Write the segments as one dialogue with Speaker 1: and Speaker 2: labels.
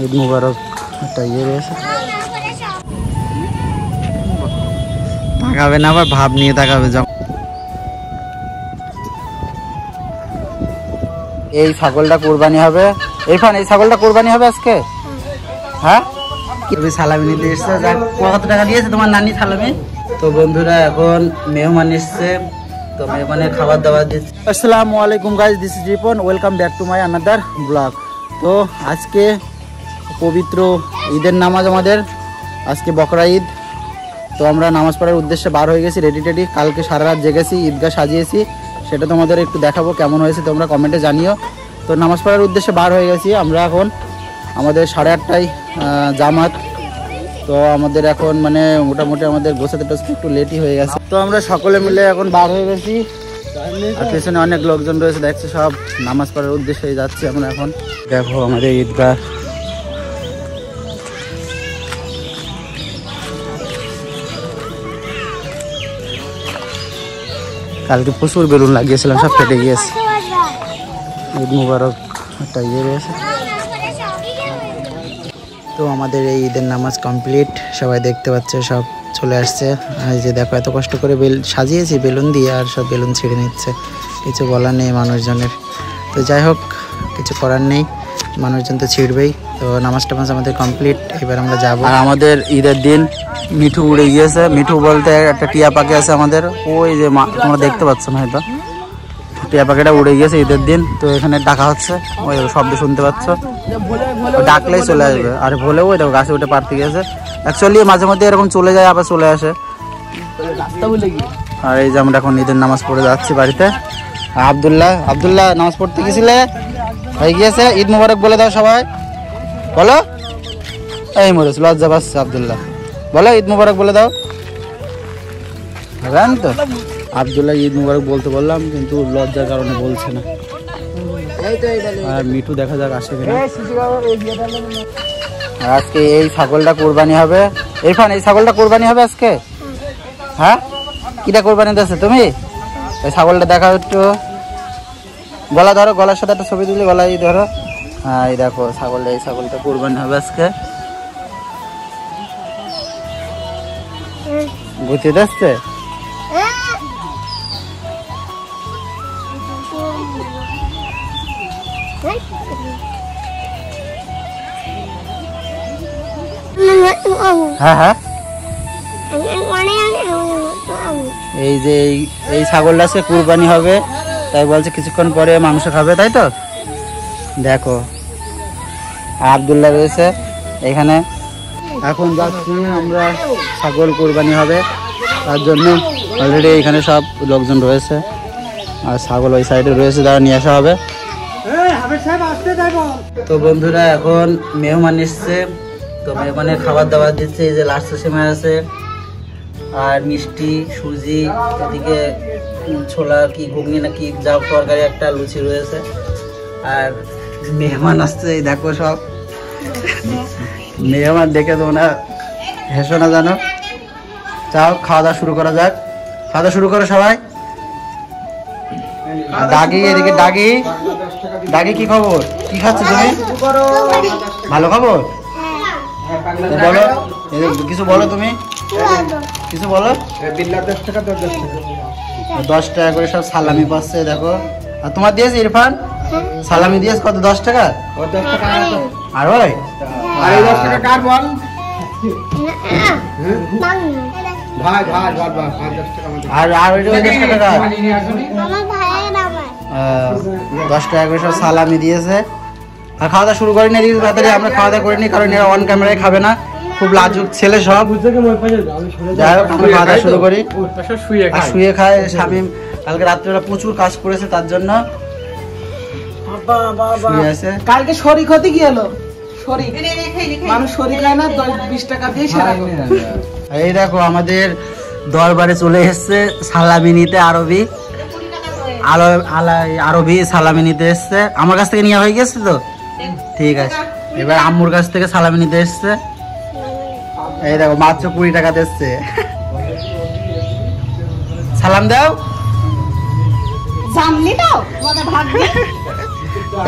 Speaker 1: ঈদ মুবারক একটা ইয়ে রয়েছে, তাকাবে না আবার ভাব নিয়ে তাকাবে। যখন এই ছাগলটা কোরবানি হবে, এই ছাগলটা কোরবানি হবে আজকে। হ্যাঁ, সালামি নিতে এসছে। কত টাকা দিয়েছে তোমার নানি সালামি? তো বন্ধুরা এখন মেহমান এসছে, তো মেহমানের খাবার দাবার দিচ্ছে। আসসালামু আলাইকুম guys, this is Ripon, welcome back to my another blog. তো আজকে পবিত্র ঈদের নামাজ আমাদের, আজকে বকরা ঈদ। তো আমরা নামাজ পড়ার উদ্দেশ্যে বার হয়ে গেছি, রেডি টেডি। কালকে সারা রাত জেগেছি, ঈদগাহ সাজিয়েছি, সেটা তোমাদের একটু দেখাবো কেমন হয়েছে, তোমরা কমেন্টে জানিও। তো নামাজ পড়ার উদ্দেশ্যে বার হয়ে গেছি আমরা। এখন আমাদের 8:30টায় জামাত। তো আমাদের এখন মানে মোটামুটি আমাদের গোছাতে টোছাতে একটু লেটই হয়ে গেছে। তো আমরা সকলে মিলে এখন বার হয়ে গেছি, আর পেছনে অনেক লোকজন রয়েছে দেখছে, সব নামাজ পড়ার উদ্দেশ্যে যাচ্ছি আমরা এখন। দেখো আমাদের ঈদগাহ, কালকে প্রচুর বেলুন লাগিয়েছিলাম, সব ফেটে গিয়েছে। ঈদ মুবারক একটা ইয়ে রয়েছে। তো আমাদের এই ঈদের নামাজ কমপ্লিট, সবাই দেখতে পাচ্ছে, সব চলে আসছে। আর যে দেখো এত কষ্ট করে সাজিয়েছি বেলুন দিয়ে, আর সব বেলুন ছিঁড়ে নিচ্ছে। কিছু বলার নেই মানুষজনের। তো যাই হোক, কিছু করার নেই, মানুষজন তো ছিঁড়বেই। তো নামাজ টামাজ আমাদের কমপ্লিট, এবার আমরা যাবো। আর আমাদের ঈদের দিন মিঠু উড়ে গিয়েছে। মিঠু বলতে একটা টিয়া পাখি আছে আমাদের, ওই যে তোমরা দেখতে পাচ্ছ না, হয়তো টিয়া পাখিটা উড়ে গিয়েছে ঈদের দিন। তো এখানে ডাকা হচ্ছে, ওই শব্দ শুনতে পাচ্ছ, ডাকলেই চলে আসবে। আর বলেও ওই দেখো গাছে উঠে পারতে গিয়েছে। অ্যাকচুয়ালি মাঝে মধ্যে এরকম চলে যায়, আবার চলে আসে। আর এই যে আমরা এখন ঈদের নামাজ পড়ে যাচ্ছি বাড়িতে। আব্দুল্লাহ নামাজ পড়তে গেছিলে, হয়ে গিয়েছে। ঈদ মুবারক বলে দাও সবাই, বলো। এই মরেছ, লজ্জা পাচ্ছে আব্দুল্লাহ, বলো ঈদ মুবারক বলে দাও। জান তো আব্দুল্লাহ ঈদ মুবারক বলতে বললাম, কিন্তু লজ্জার কারণে বলছে না। আর মিঠু দেখা যাক আসে কিনা। আজকে এই ছাগলটা কোরবানি হবে। এই ছাগলটা কোরবানি হবে আজকে। হ্যাঁ, কিটা কোরবানি দিয়েছে তুমি? এই ছাগলটা দেখাও একটু, গলা ধরো, গলার সাথে একটা ছবি তুলি, গলায় ধরো। হ্যাঁ, এই দেখো ছাগলটা, এই ছাগলটা কোরবানি হবে আজকে। বুঝতে যাচ্ছে? হ্যাঁ হ্যাঁ, এই যে এই ছাগলটা সে কুরবানি হবে, তাই বলছে কিছুক্ষণ পরে মাংস খাবে, তাই তো। দেখো আব্দুল্লাহ রয়েছে এখানে। এখন যাচ্ছি আমরা, ছাগল কুরবানি হবে, তার জন্য অলরেডি এখানে সব লোকজন রয়েছে। আর ছাগল ওই সাইডে রয়েছে, তারা নিয়ে আসা হবে। তো বন্ধুরা এখন মেহমান এসছে, তো মেহমানের খাবার দাবার দিচ্ছে। এই যে লাস্ট সেমাই আছে, আর মিষ্টি, সুজি, এদিকে ছোলা কি ঘুগনি না কি যা তরকারি, একটা লুচি রয়েছে। আর মেহমান আসছে, এই দেখো সব মেহমান দেখে তোমরা হেসো না জানো। চাও খাওয়া দাওয়া শুরু করা যাক, খাওয়া দাওয়া শুরু করো সবাই। ডাগি এদিকে, ডাগি কি খবর, কি খাচ্ছ তুমি? ভালো খবর, বলো কিছু, বলো তুমি কিছু বলো। 10 টাকা করে সব সালামি পাচ্ছে, দেখো। আর তোমার দিয়েছে ইরফান সালামি দিয়েছে কত? 10 টাকা। আর ভাই আর 10 টাকা কার বল? আর 10 টাকা করে সব সালামি দিয়েছে। আর খাওয়া দাওয়া শুরু করিনি, আমরা খাওয়া দাওয়া করিনি, কারণ এরা অন ক্যামেরায় খাবে না, খুব লাজুক ছেলে সব। যাই হোক আমরা খাওয়া দাওয়া শুরু করি। শুয়ে খায় শামিম, কালকে রাত্রে প্রচুর কাজ করেছে, তার জন্য
Speaker 2: কালকে শরীর হতে কি হলো, মানুষ শরীর খায় না, 10-20 টাকা দিয়ে সারা।
Speaker 1: এই দেখো আমাদের দরবারে চলে এসছে সালামি নিতে, আরবি সালামি নিতে এসছে। আমার কাছ থেকে নেওয়া হয়ে গেছে তো, ঠিক আছে। এবার আম্মুর কাছ থেকে সালামি নিতে এসছে। এই দেখো মাত্র 20 টাকা দিচ্ছে। সালাম দাও,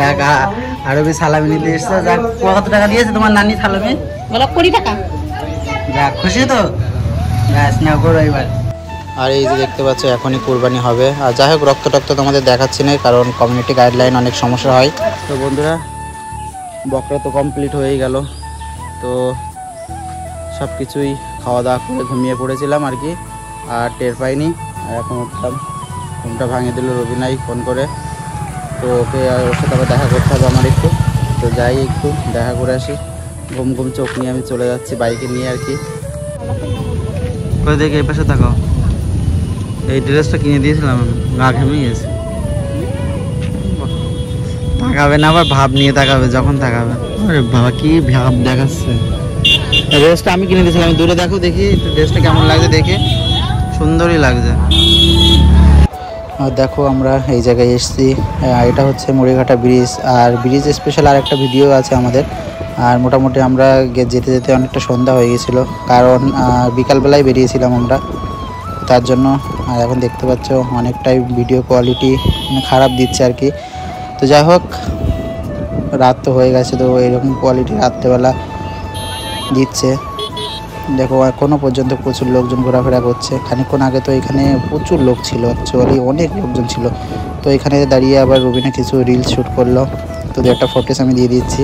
Speaker 1: টাকা আরবি সালামি নিতে এসছে। যাক, কত টাকা দিয়েছে তোমার নানি সালামি?
Speaker 3: বলো 20 টাকা।
Speaker 1: যাক, খুশি তো? ব্যাস, নাও করো এবার। আর এই যে দেখতে পাচ্ছ এখনই কুরবানি হবে। আর যাই হোক, রক্ত টক্ত তোমাদের দেখাচ্ছি না, কারণ কমিউনিটি গাইডলাইন অনেক সমস্যা হয়। তো বন্ধুরা, বকরা তো কমপ্লিট হয়েই গেল। তো সব কিছুই খাওয়া দাওয়া করে ঘুমিয়ে পড়েছিলাম আর কি, আর টের পাইনি। আর এখন উঠলাম, ঘুমটা ভাঙিয়ে দিল রবিনাই ফোন করে। তো ওকে ওর সাথে আবার দেখা করতে হবে আমার একটু। তো যাই, একটু দেখা করে আসি। ঘুম ঘুম চোখ নিয়ে আমি চলে যাচ্ছি বাইকে নিয়ে আর কি। কোথায় দেখে এই পাশে থাকো। এই ড্রেসটা কিনে দিয়েছিলাম আমি, গা ঘেমে গেছে। তাকাবে না, আবার ভাব নিয়ে তাকাবে যখন তাকাবে। আরে বাবা, কি ভাব দেখাচ্ছে। ড্রেসটা আমি কিনে দিয়েছিলাম। আমি দূরে দেখো, দেখি ড্রেসটা কেমন লাগছে, দেখে সুন্দরই লাগছে। আর দেখো, আমরা এই জায়গায় এসেছি। এটা হচ্ছে মুড়িঘাটা ব্রিজ। আর ব্রিজ স্পেশাল আর একটা ভিডিও আছে আমাদের। আর মোটামুটি আমরা যেতে যেতে অনেকটা সন্ধ্যা হয়ে গেছিলো, কারণ বিকালবেলায় বেরিয়েছিলাম আমরা, তার জন্য। আর এখন দেখতে পাচ্ছ অনেকটাই ভিডিও কোয়ালিটি খারাপ দিচ্ছে আর কি। তো যাই হোক, রাত তো হয়ে গেছে, তো এরকম কোয়ালিটি রাত্রেবেলা দিচ্ছে। দেখো, এখনও পর্যন্ত প্রচুর লোকজন ঘোরাফেরা করছে। খানিকক্ষণ আগে তো এখানে প্রচুর লোক ছিল, অ্যাকচুয়ালি অনেক লোকজন ছিল। তো এখানে দাঁড়িয়ে আবার রবিনা কিছু রিলস শ্যুট করলো। তো একটা ফটোস আমি দিয়ে দিচ্ছি।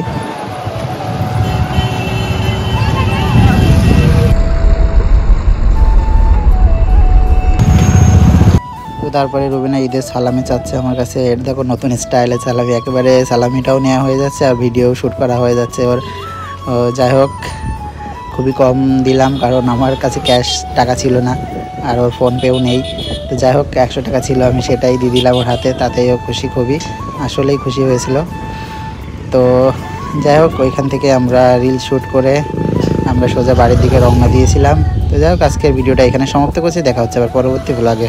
Speaker 1: তারপরে রবিনা ঈদের সালামি চাচ্ছে আমার কাছে। এটা দেখো, নতুন স্টাইলের সালামি, একেবারে সালামিটাও নেওয়া হয়ে যাচ্ছে আর ভিডিও শ্যুট করা হয়ে যাচ্ছে ওর। যাই হোক, খুবই কম দিলাম, কারণ আমার কাছে ক্যাশ টাকা ছিল না, আর ওর ফোনপেও নেই। তো যাই হোক, 100 টাকা ছিল, আমি সেটাই দিয়ে দিলাম ওর হাতে। তাতেও খুশি, খুবই আসলেই খুশি হয়েছিল। তো যাই হোক, ওইখান থেকে আমরা রিল শ্যুট করে আমরা সোজা বাড়ির দিকে রওনা দিয়েছিলাম। তো যাই হোক, আজকের ভিডিওটা এখানে সমাপ্ত করছি। দেখা হচ্ছে আবার পরবর্তী ভ্লগে।